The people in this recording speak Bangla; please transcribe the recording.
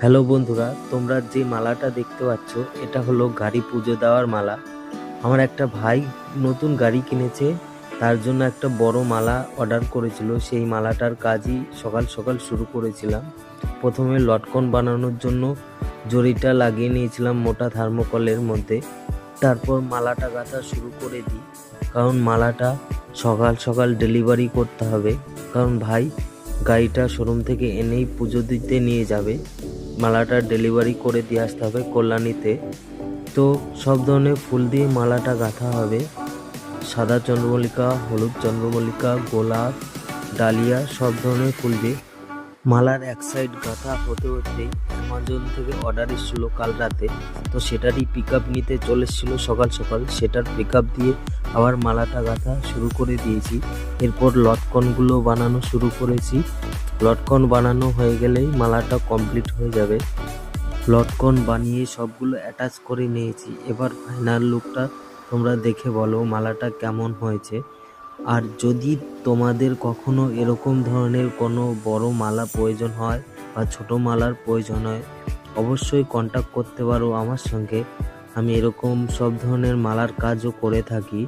হ্যালো বন্ধুরা, তোমরা যে মালাটা দেখতে পাচ্ছ এটা হলো গাড়ি পুজো দেওয়ার মালা। আমার একটা ভাই নতুন গাড়ি কিনেছে, তার জন্য একটা বড় মালা অর্ডার করেছিল। সেই মালাটার কাজই সকাল সকাল শুরু করেছিলাম। প্রথমে লটকন বানানোর জন্য জড়িটা লাগিয়ে নিয়েছিলাম মোটা থার্মোকলের মধ্যে। তারপর মালাটা গাঁথা শুরু করে দিই, কারণ মালাটা সকাল সকাল ডেলিভারি করতে হবে, কারণ ভাই গাড়িটা শোরুম থেকে এনেই পুজো দিতে নিয়ে যাবে। মালাটা ডেলিভারি করে দিয়ে আসতে হবে কল্যাণীতে। তো সব ধরনের ফুল দিয়ে মালাটা গাঁথা হবে, সাদা চন্দ্রমল্লিকা, হলুদ চন্দ্রমল্লিকা, গোলাপ, ডালিয়া, সব ধরনের ফুল দিয়ে মালার এক সাইড গাঁথা হতে হতেই অ্যামাজন থেকে অর্ডার এসেছিল কাল রাতে। তো সেটারই পিক আপ নিতে চলে এসেছিলো সকাল সকাল, সেটার পিক আপ দিয়ে আবার মালাটা গাঁথা শুরু করে দিয়েছি। এরপর লটকনগুলো বানানো শুরু করেছি। লটকন বানানো হয়ে গেলেই মালাটা কমপ্লিট হয়ে যাবে। লটকন বানিয়ে সবগুলো অ্যাটাচ করে নিয়েছি। এবার ফাইনাল লুকটা তোমরা দেখে বলো মালাটা কেমন হয়েছে। আর যদি তোমাদের কখনো এরকম ধরনের কোনো বড় মালা প্রয়োজন হয় বা ছোট মালার প্রয়োজন হয়, অবশ্যই কন্ট্যাক্ট করতে পারো আমার সঙ্গে। আমি এরকম সব ধরনের মালার কাজও করে থাকি।